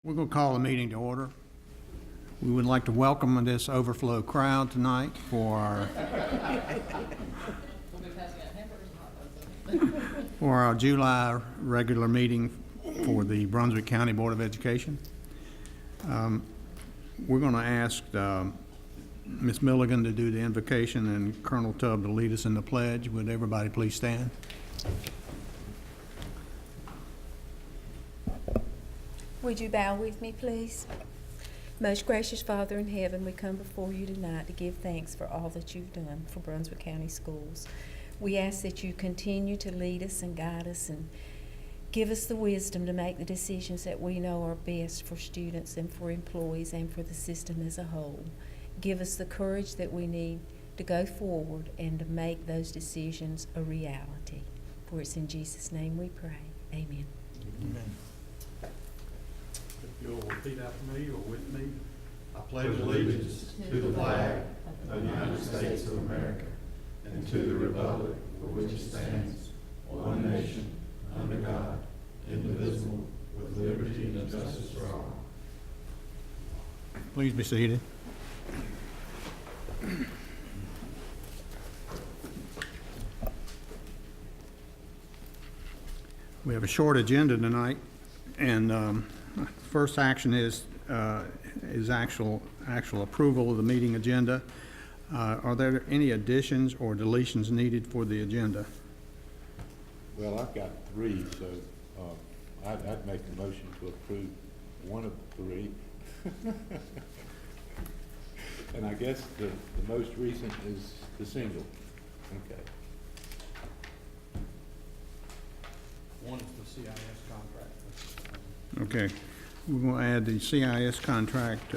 We're going to call the meeting to order. We would like to welcome this overflow crowd tonight for our July regular meeting for the Brunswick County Board of Education. We're going to ask Ms. Milligan to do the invocation and Colonel Tubb to lead us in the pledge. Would everybody please stand? Would you bow with me, please? Most gracious Father in heaven, we come before you tonight to give thanks for all that you've done for Brunswick County Schools. We ask that you continue to lead us and guide us and give us the wisdom to make the decisions that we know are best for students and for employees and for the system as a whole. Give us the courage that we need to go forward and to make those decisions a reality. For it's in Jesus' name we pray. Amen. Amen. If you'll repeat after me or with me. I pledge allegiance to the flag of the United States of America and to the republic for which it stands, one nation, under God, indivisible, with liberty and justice for all. Please be seated. We have a short agenda tonight, and first action is actual approval of the meeting agenda. Are there any additions or deletions needed for the agenda? Well, I've got three, so I'd make a motion to approve one of the three. And I guess the most recent is the single. Okay. One is the CIS contract. Okay, we're going to add the CIS contract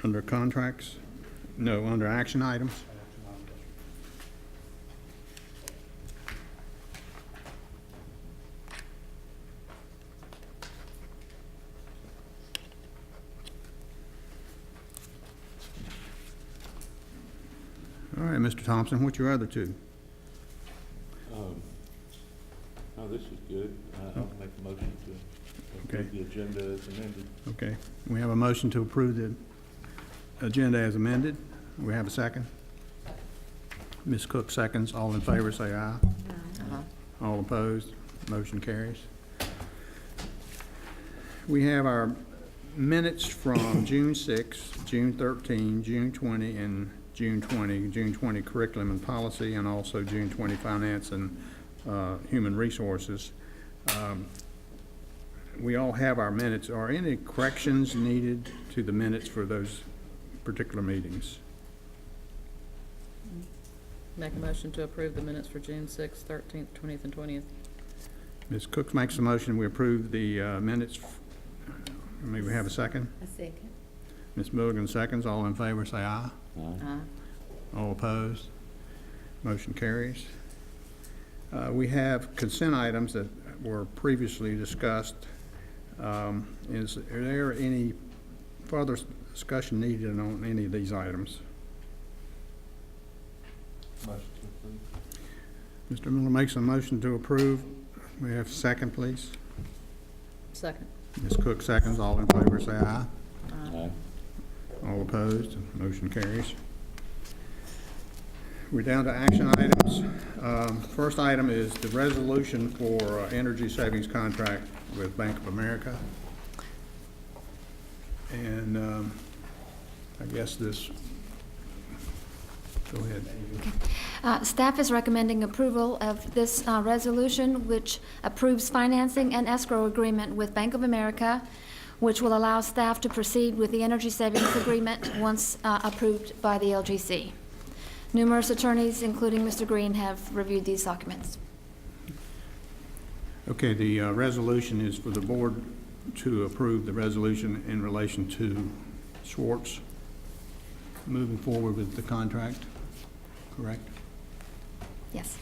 under contracts? No, under action items. All right, Mr. Thompson, what's your other two? Oh, this is good. I'll make a motion to approve the agenda as amended. Okay, we have a motion to approve the agenda as amended. We have a second? Ms. Cook seconds. All in favor say aye. All opposed? Motion carries. We have our minutes from June 6, June 13, June 20, and June 20 curriculum and policy, and also June 20 finance and human resources. We all have our minutes. Are any corrections needed to the minutes for those particular meetings? Make a motion to approve the minutes for June 6th, 13th, 20th, and 20th. Ms. Cook makes a motion. We approve the minutes. May we have a second? A second. Ms. Milligan seconds. All in favor say aye. Aye. All opposed? Motion carries. We have consent items that were previously discussed. Is there any further discussion needed on any of these items? Motion to approve. Mr. Miller makes a motion to approve. We have a second, please. Second. Ms. Cook seconds. All in favor say aye. Aye. All opposed? Motion carries. We're down to action items. First item is the resolution for energy savings contract with Bank of America. And I guess this, go ahead. Staff is recommending approval of this resolution, which approves financing and escrow agreement with Bank of America, which will allow staff to proceed with the energy savings agreement once approved by the LGC. Numerous attorneys, including Mr. Green, have reviewed these documents. Okay, the resolution is for the board to approve the resolution in relation to Schwartz moving forward with the contract, correct? Yes.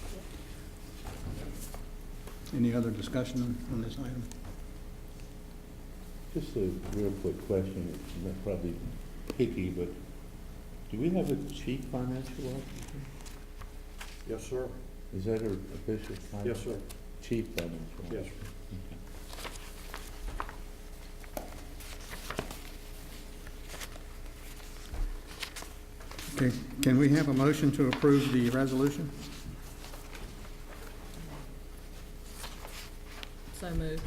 Any other discussion on this item? Just a real quick question. It's probably picky, but do we have a chief financial officer? Yes, sir. Is that her official title? Yes, sir. Chief financial officer? Yes, sir. Okay, can we have a motion to approve the resolution? So moved.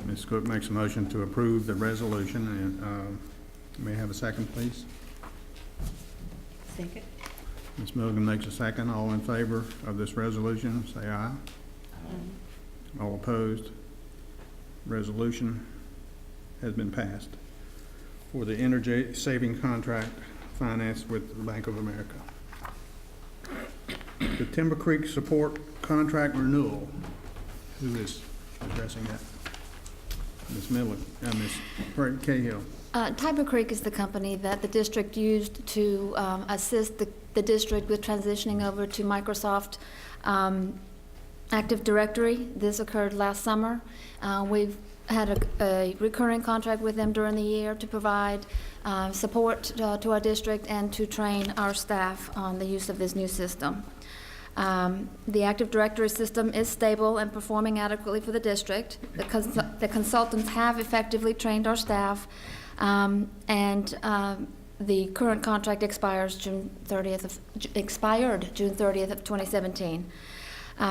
Ms. Cook makes a motion to approve the resolution, and may I have a second, please? Second. Ms. Milligan makes a second. All in favor of this resolution, say aye. All opposed? Resolution has been passed for the energy saving contract financed with the Bank of America. The Timber Creek Support Contract Renewal. Who is addressing that? Ms. Milligan, Ms. Cahill. Tiber Creek is the company that the district used to assist the district with transitioning over to Microsoft Active Directory. This occurred last summer. We've had a recurring contract with them during the year to provide support to our district and to train our staff on the use of this new system. The Active Directory system is stable and performing adequately for the district. The consultants have effectively trained our staff, and the current contract expired June 30th of 2017.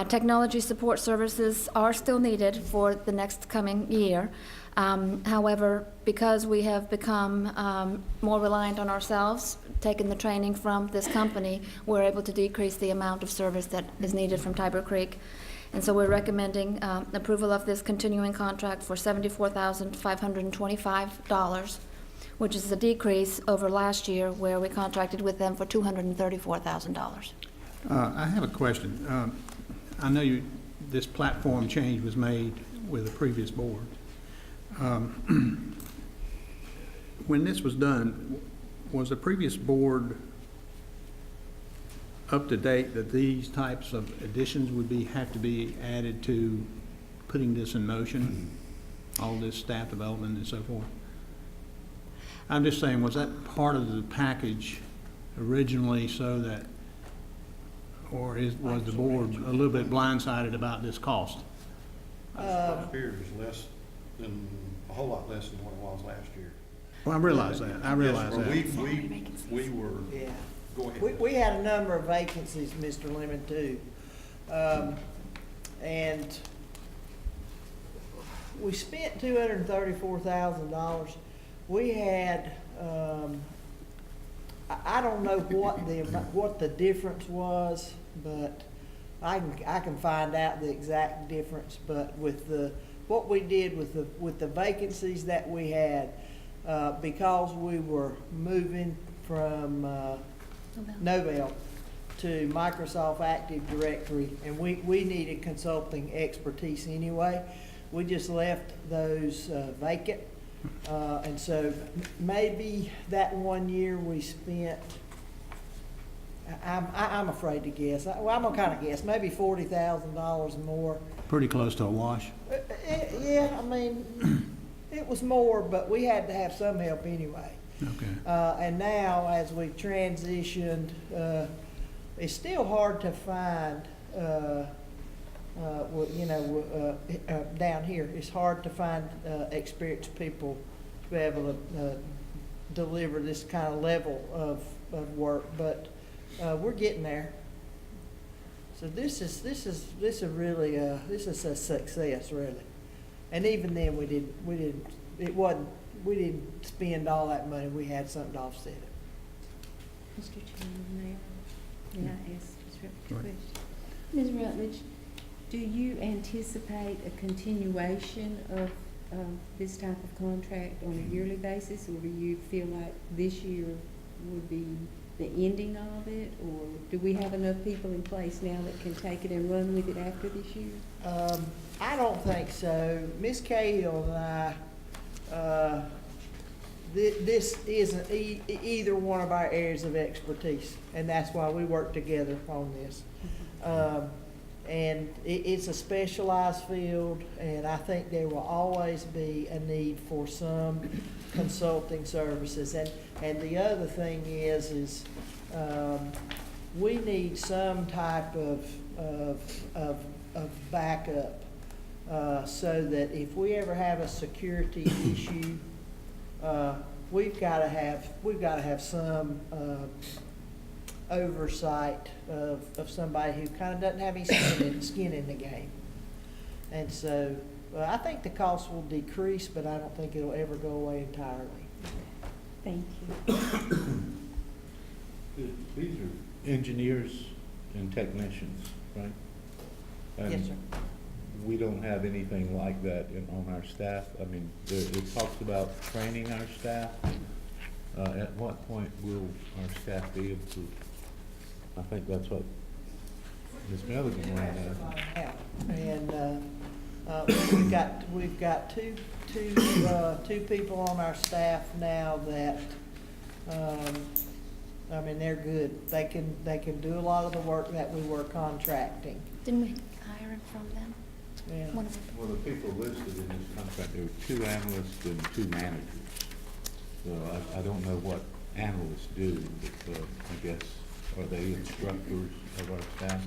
Technology support services are still needed for the next coming year. However, because we have become more reliant on ourselves, taking the training from this company, we're able to decrease the amount of service that is needed from Tiber Creek. And so we're recommending approval of this continuing contract for $74,525, which is a decrease over last year where we contracted with them for $234,000. I have a question. I know this platform change was made with the previous board. When this was done, was the previous board up to date that these types of additions would have to be added to putting this in motion, all this staff development and so forth? I'm just saying, was that part of the package originally so that, or was the board a little bit blindsided about this cost? Last year is a whole lot less than what it was last year. Well, I realize that. I realize Yes, that. we were, Yeah. go ahead. We had a number of vacancies, Mr. Lemon, too. And we spent $234,000. We had, I don't know what the difference was, but I can find out the exact difference. But with what we did with the vacancies that we had, because we were moving from Novell to Microsoft Active Directory, and we needed consulting expertise anyway, we just left those vacant. And so maybe that 1 year we spent, I'm afraid to guess. I'm gonna kind of guess, maybe $40,000 more. Pretty close to a wash. Yeah, I mean, it was more, but we had to have some help anyway. Okay. And now, as we transitioned, it's still hard to find, down here, it's hard to find experienced people to be able to deliver this kind of level of work, but we're getting there. So this is really this is a success, really. And even then, we didn't spend all that money. We had something to offset it. Mr. Chairman, may I ask Ms. Rutledge a Go ahead. question? Ms. Rutledge, do you anticipate a continuation of this type of contract on a yearly basis, or do you feel like this year would be the ending of it, or do we have enough people in place now that can take it and run with it after this year? I don't think so. Ms. Cahill and I, this isn't either one of our areas of expertise, and that's why we work together on this. And it's a specialized field, and I think there will always be a need for some consulting services. And the other thing is we need some type of backup so that if we ever have a security issue, we've got to have some oversight of somebody who kind of doesn't have any skin in the game. And so, I think the cost will decrease, but I don't think it'll ever go away entirely. Thank you. These are engineers and technicians, right? Yes, And sir. we don't have anything like that on our staff. I mean, it talks about training our staff. At what point will our staff be able to, I think that's what Ms. Milligan ran at. Yeah, and, we've got two people on our staff now that, I mean, they're good. They can do a lot of the work that we were contracting. Didn't we hire him from them? Yeah. One of them. Well, the people listed in this contract, there were 2 analysts and 2 managers. So I don't know what analysts do, but I guess, are they instructors of our staff?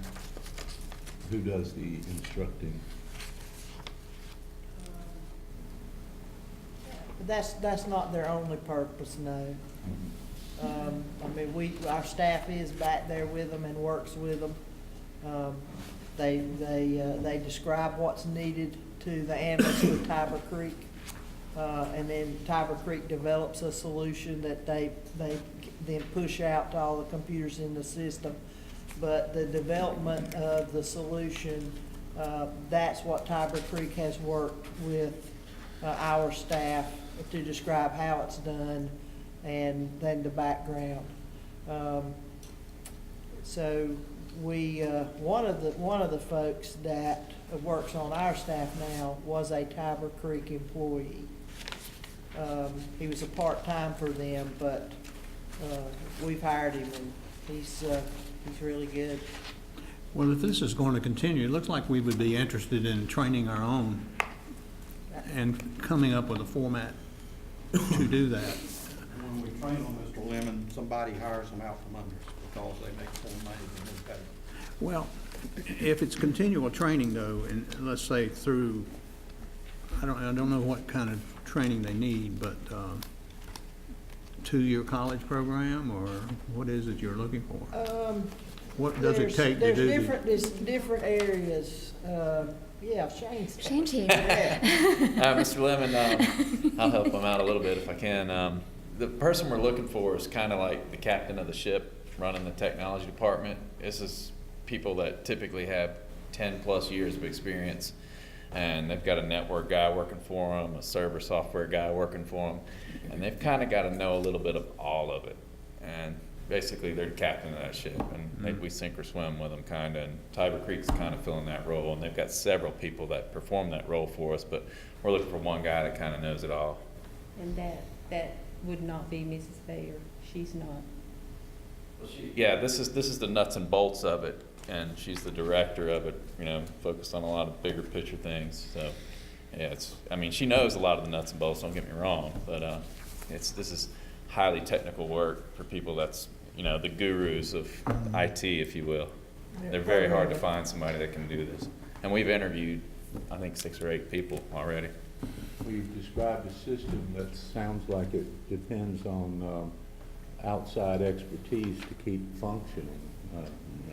Who does the instructing? That's not their only purpose, no. I mean, our staff is back there with them and works with them. They describe what's needed to the analysts with Tiber Creek. And then Tiber Creek develops a solution that they then push out to all the computers in the system. But the development of the solution, that's what Tiber Creek has worked with our staff to describe how it's done and then the background. So we, one of the folks that works on our staff now was a Tiber Creek employee. He was a part-time for them, but we've hired him, and he's really good. Well, if this is going to continue, it looks like we would be interested in training our own and coming up with a format to do that. When we train on Mr. Lemon, somebody hires them out from under us because they make more money than we pay. Well, if it's continual training though, and let's say through, I don't know what kind of training they need, but 2-year college program, or what is it you're looking for? What does it take to do? There's different areas. Yeah, Shane's here. Mr. Lemon, I'll help him out a little bit if I can. The person we're looking for is kind of like the captain of the ship running the technology department. This is people that typically have 10+ years of experience, and they've got a network guy working for them, a server software guy working for them, and they've kind of got to know a little bit of all of it. And basically, they're the captain of that ship, and we sink or swim with them, kind of. And Tiber Creek's kind of filling that role, and they've got several people that perform that role for us, but we're looking for one guy that kind of knows it all. And that would not be Mrs. Bayer. She's not. Yeah, this is the nuts and bolts of it, and she's the director of it, focused on a lot of bigger picture things. So, yeah, I mean, she knows a lot of the nuts and bolts, don't get me wrong, but this is highly technical work for people that's, the gurus of IT, if you will. They're very hard to find somebody that can do this. And we've interviewed, I think, 6 or 8 people already. We've described a system that sounds like it depends on outside expertise to keep functioning.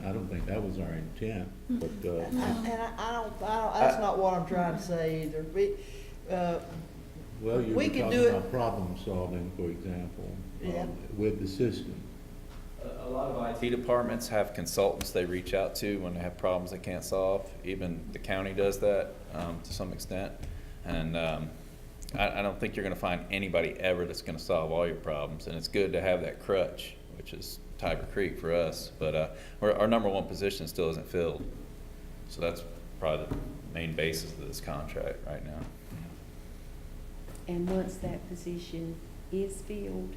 I don't think that was our intent, but. And I don't, that's not what I'm trying to say either. Well, you were we could talking do it. about problem solving, for example, Yeah. with the system. A lot of IT departments have consultants they reach out to when they have problems they can't solve. Even the county does that to some extent. And I don't think you're going to find anybody ever that's going to solve all your problems. And it's good to have that crutch, which is Tiber Creek for us. But our number 1 position still isn't filled. So that's probably the main basis of this contract right now. And once that position is filled,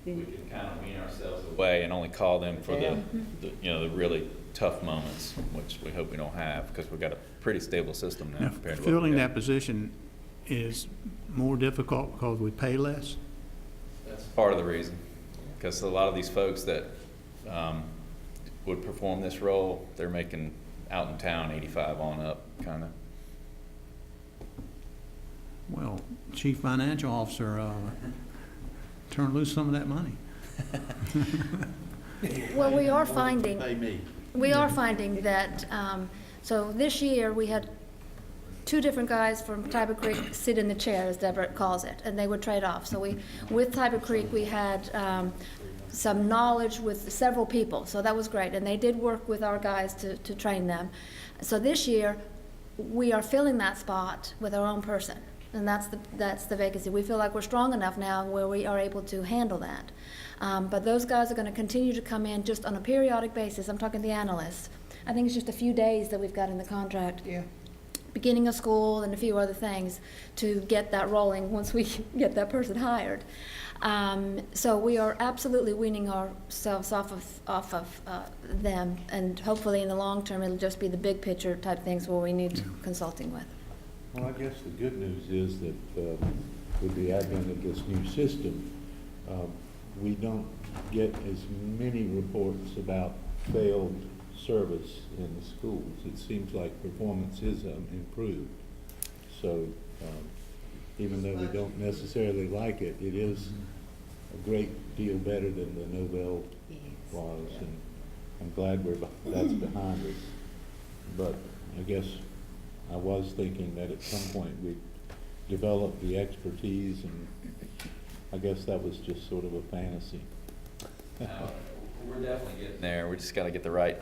We then can kind of wean ourselves away and only call them for the really tough moments, which we hope we don't have, because we've got a pretty stable system now Now, compared to what we filling got. that position is more difficult because we pay less? That's part of the reason, because a lot of these folks that would perform this role, they're making out in town 85 on up, kind of. Well, Chief Financial Officer, turn loose some of that money. Well, we are finding, Pay me. we are finding that, so this year, we had two different guys from Tiber Creek sit in the chair, as Deborah calls it, and they would trade off. So with Tiber Creek, we had some knowledge with several people, so that was great. And they did work with our guys to train them. So this year, we are filling that spot with our own person, and that's the vacancy. We feel like we're strong enough now where we are able to handle that. But those guys are going to continue to come in just on a periodic basis. I'm talking the analysts. I think it's just a few days that we've got in the contract. Yeah. Beginning of school and a few other things to get that rolling once we get that person hired. So we are absolutely weaning ourselves off of them, and hopefully in the long term it'll just be the big picture type things where we need consulting with. Well, I guess the good news is that with the advent of this new system, we don't get as many reports about failed service in the schools. It seems like performance is improved. So even though we don't necessarily like it, it is a great deal better than the Nobel was, and I'm glad that's behind us. But I guess I was thinking that at some point we'd develop the expertise, and I guess that was just sort of a fantasy. We're definitely getting there. We just gotta get the right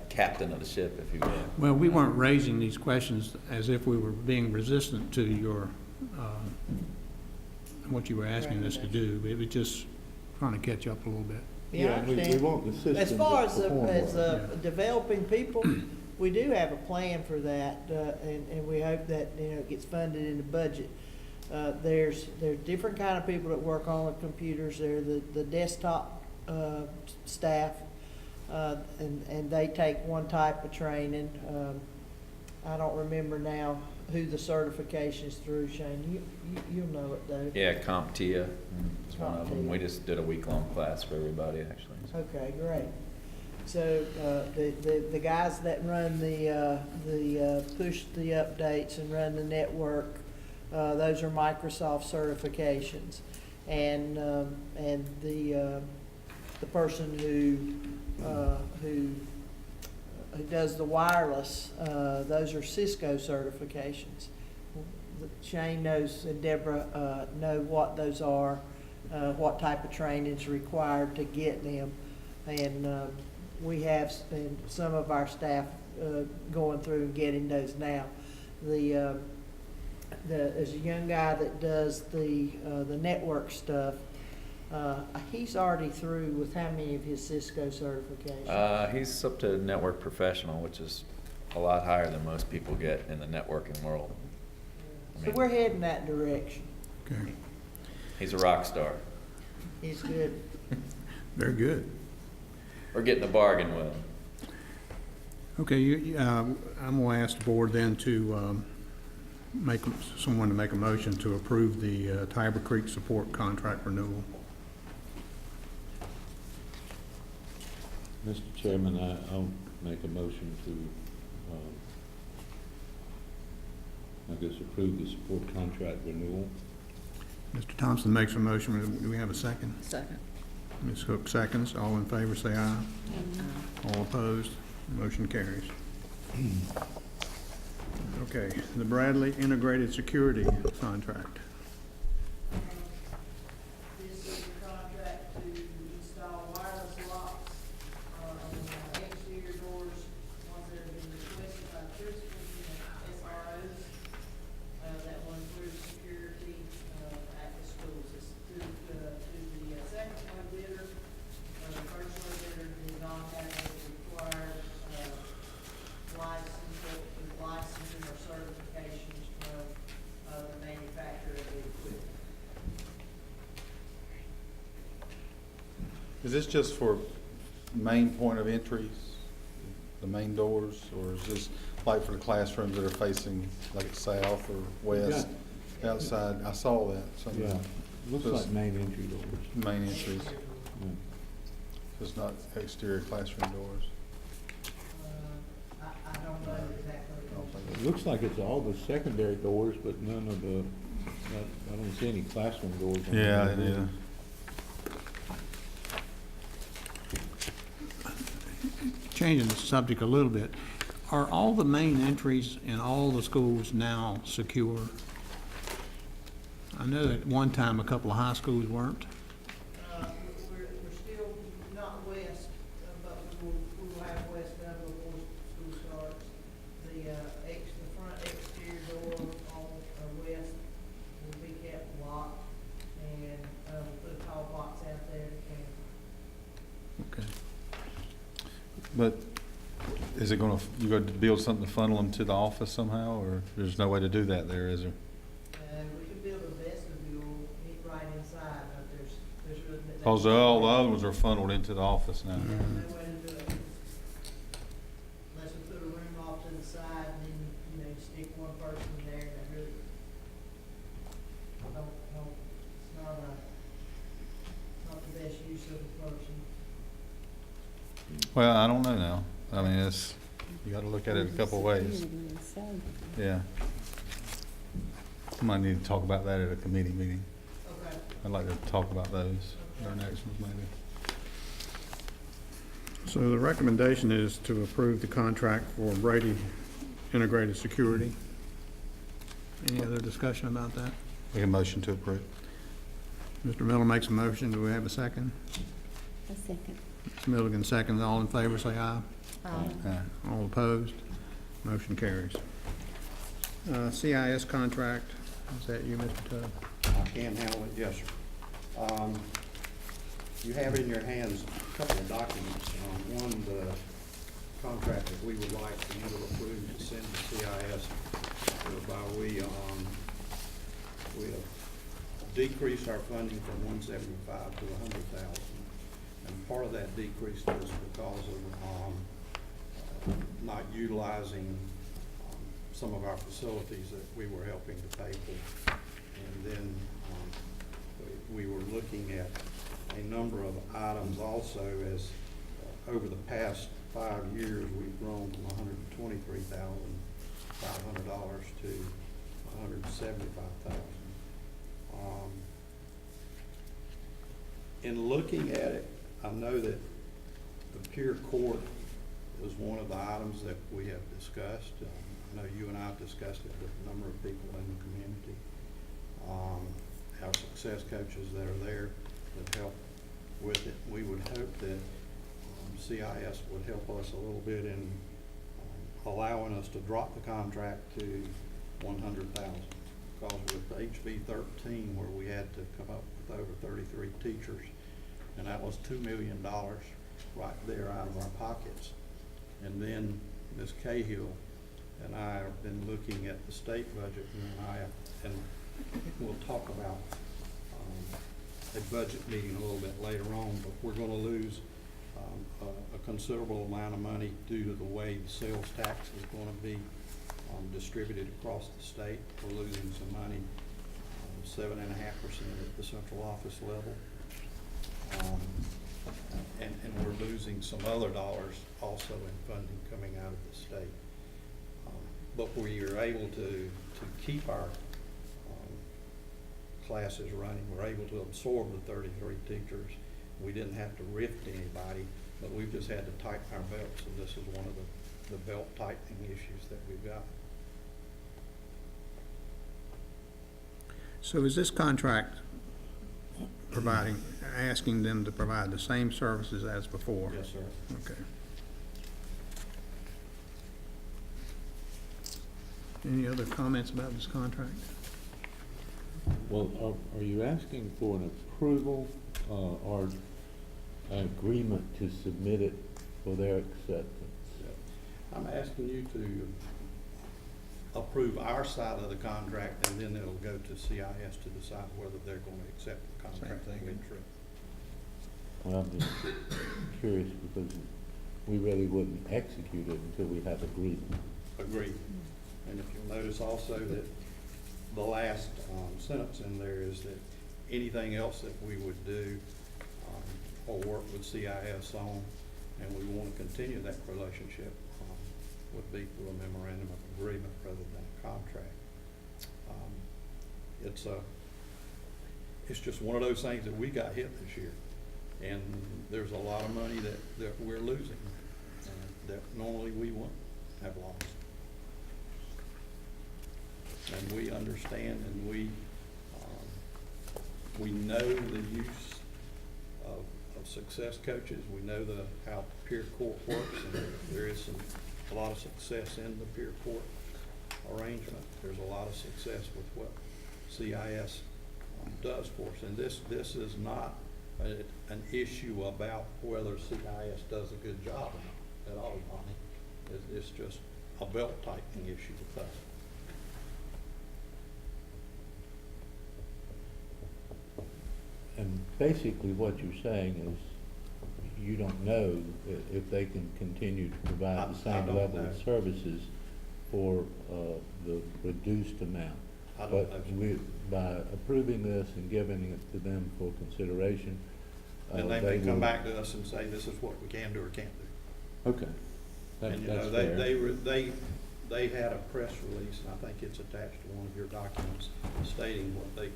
captain of the ship, if you will. Well, we weren't raising these questions as if we were being resistant to your, what you were asking us to do. It was just trying to catch up a little bit. Yeah, I and we understand. want the system As far to as, perform well. developing people, we do have a plan for that, and we hope that, it gets funded in the budget. There's different kind of people that work on the computers. They're the desktop staff, and they take one type of training. I don't remember now who the certification's through, Shane. You'll know it though. Yeah, CompTIA is one of them. CompTIA. We just did a week-long class for everybody, actually. Okay, great. So, the guys that run push the updates and run the network, those are Microsoft certifications. And the person who does the wireless, those are Cisco certifications. Shane knows and Deborah know what those are, what type of training is required to get them. And we have spent some of our staff going through and getting those now. There's a young guy that does the network stuff. He's already through with how many of his Cisco certifications? He's up to network professional, which is a lot higher than most people get in the networking world. So we're heading that direction. Okay, He's a rock star. He's good. very good. We're getting a bargain with him. Okay, I'm gonna ask the board then to make a motion to approve the Tiber Creek support contract renewal. Mr. Chairman, I'll make a motion to, approve the support contract renewal. Mr. Thompson makes a motion. Do we have a second? Second. Ms. Hook seconds. All in favor, say aye. All opposed? Motion carries. Okay, the Bradley Integrated Security Contract. This is a contract to install wireless locks on exterior doors, ones that have been requested by principals and SROs, that will improve security at the schools. It's to the second low bidder. The first low bidder did not have any required licensing or certifications from the manufacturer of the equipment. Is this just for main point of entries, the main doors, or is this like for the classrooms that are facing like south or west, outside? I saw that. Yeah, somewhere. looks So like it's main entry doors. main entries. Yeah. It's not exterior classroom doors. I don't know exactly. It looks like it's all the secondary doors, but none of the, I don't see any classroom doors. on Yeah, the it is. changing the subject a little bit, are all the main entries in all the schools now secure? I know at one time a couple of high schools weren't. We're still not west, but we will have west done before school starts. The front exterior door on west will be kept locked, and we'll put a call box out there to Okay. But is it gonna, you got to build something to funnel them to the office somehow, or there's no way to do that there, is there? we could build a vestibule right inside, but there's really. Cause all the other ones are funneled into the office now. There's no way to do it. Unless we put a room off to the side and then, you know, stick one person there, and that really, it's not the best use of a person. Well, I don't know now. I mean, it's, you gotta look at it a couple of ways. Yeah. Might need to talk about that at a committee meeting. Okay. I'd like to talk about those at our next one, maybe. So the recommendation is to approve the contract for Brady Integrated Security. Any other discussion about that? Make a motion to approve. Mr. Miller makes a motion. Do we have a second? A second. Ms. Milligan seconds. All in favor, say aye. Aye. All opposed? Motion carries. CIS contract, is that you, Mr. Tubb? I can handle it, yes, sir. You have in your hands a couple of documents. One, the contract that we would like for you to approve to send to CIS, whereby we have decreased our funding from 175 to 100,000. And part of that decrease was because of not utilizing some of our facilities that we were helping to pay for. And then we were looking at a number of items also as over the past 5 years, we've grown from $123,500 to $175,000. In looking at it, I know that the peer court was one of the items that we have discussed. I know you and I have discussed it with a number of people in the community. Our success coaches that are there that help with it. We would hope that CIS would help us a little bit in allowing us to drop the contract to 100,000. Because with HB 13, where we had to come up with over 33 teachers, and that was $2 million right there out of our pockets. And then Ms. Cahill and I have been looking at the state budget, and we'll talk about a budget meeting a little bit later on, but we're going to lose a considerable amount of money due to the way the sales tax is going to be distributed across the state. We're losing some money, 7.5% at the central office level. And we're losing some other dollars also in funding coming out of the state. But we are able to keep our classes running. We're able to absorb the 33 teachers. We didn't have to rift anybody, but we've just had to tighten our belts, and this is one of the belt tightening issues that we've got. So is this contract asking them to provide the same services as before? Yes, sir. Okay. Any other comments about this contract? Well, are you asking for an approval or an agreement to submit it for their acceptance? I'm asking you to approve our side of the contract, and then it'll go to CIS to decide whether they're going to accept the contract. Same thing. Well, I'm just curious because we really wouldn't execute it until we have agreement. Agreed. And if you'll notice also that the last sentence in there is that anything else that we would do or work with CIS on, and we want to continue that relationship, would be through a memorandum of agreement rather than a contract. It's just one of those things that we got hit this year, and there's a lot of money that we're losing. that normally we wouldn't have lost. And we understand and we know the use of success coaches. We know how peer court works, and there is a lot of success in the peer court arrangement. There's a lot of success with what CIS does for us. And this is not an issue about whether CIS does a good job or not at all, Bonnie. It's just a belt tightening issue with us. And basically what you're saying is you don't know if they can continue to provide the I same don't level know. of services for the reduced amount. I don't But know. by approving this and giving it to them for consideration, And they may come will- back to us and say, this is what we can do or can't do. Okay. And, you That's know, fair. they had a press release, and I think it's attached to one of your documents, stating what they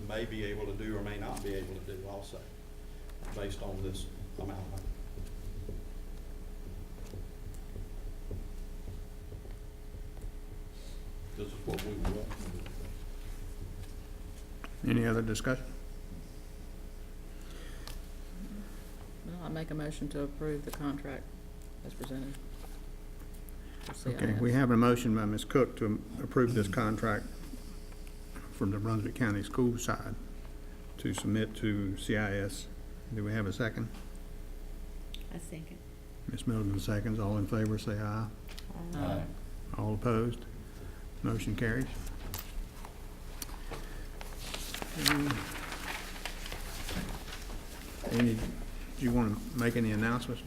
may be able to do or may not be able to do also, based on this amount of money. This is what we want. Any other discussion? Well, I make a motion to approve the contract as presented. for Okay, CIS. we have a motion by Ms. Cook to approve this contract from the Brunswick County School side to submit to CIS. Do we have a second? I second. Ms. Middleton seconds. All in favor, say aye. Aye. All opposed? Motion carries. Do you want to make any announcements,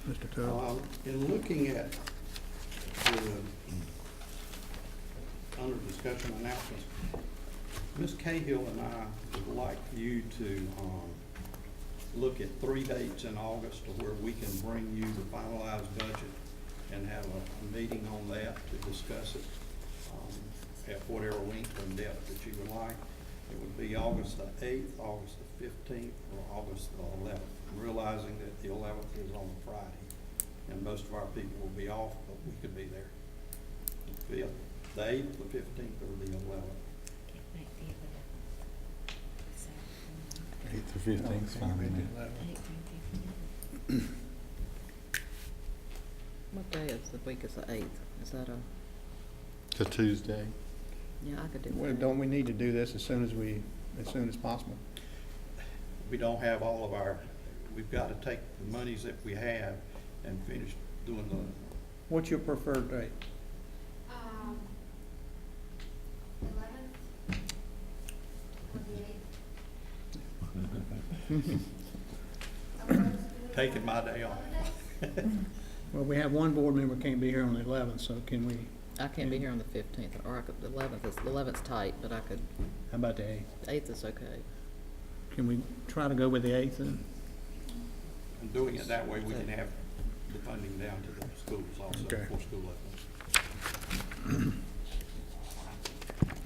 Mr. Tubbs? In looking at the, under discussion announcements, Ms. Cahill and I would like you to, look at 3 dates in August to where we can bring you the finalized budget and have a meeting on that to discuss it, at whatever length and depth that you would like. It would be August the 8th, August the 15th, or August the 11th. I'm realizing that the 11th is on a Friday, and most of our people will be off, but we could be there. The 5th, the 8th, the 15th, or the 11th. Eighth or fifteenth, fine with me. What day is the week is the 8th? Is that a, It's a Tuesday. yeah, I could do Well, that. don't we need to do this as soon as possible? We don't have all of our, we've got to take the monies that we have and finish doing the, What's your preferred date? 11th or the 8th? taking my day off. Well, we have one board member can't be here on the 11th, so can we, I can't be here on the 15th, or I could, the 11th's tight, but I could, how about the 8th? 8th is okay. Can we try to go with the 8th then? And doing it that way, we can have the funding down to the schools also Okay. for school levels.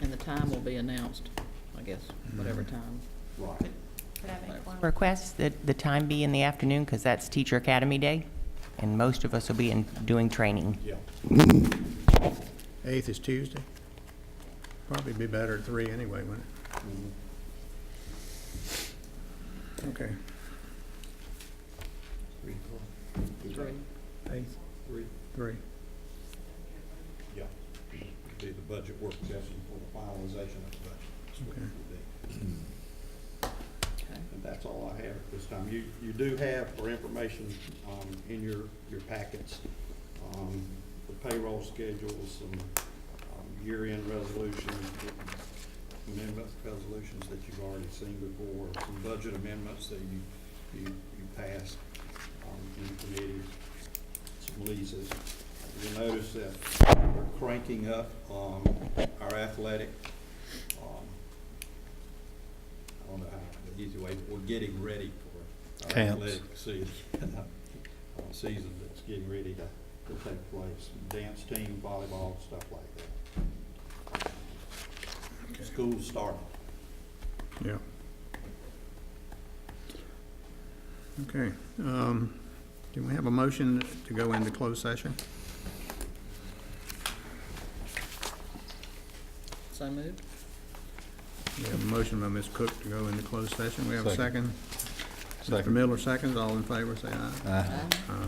And the time will be announced, I guess, whatever time. Right. Could I make one request that the time be in the afternoon, because that's Teacher Academy Day, and most of us will be doing training. Yeah. 8th is Tuesday? Probably be better at 3 anyway, wouldn't Mhm. it? Okay. 3 o'clock. 3. 8th, 3. Yeah. It'd be the budget work session for the finalization of the budget. That's what it would be. Okay. And that's all I have at this time. You do have, for information, in your packets, the payroll schedules, some year-end resolutions, amendment resolutions that you've already seen before, some budget amendments that you passed in committee, some leases. You'll notice that we're cranking up our athletic, I don't know how, the easy way, we're getting ready for our Camps. athletic season, season that's getting ready to take place. Dance team, volleyball, stuff like that. School's starting. Yeah. Okay. Can we have a motion to go into closed session? So moved. We have a motion by Ms. Cook to go into closed session. We have a second. Second. Mr. Miller seconds. All in favor, say aye. Aye. Aye.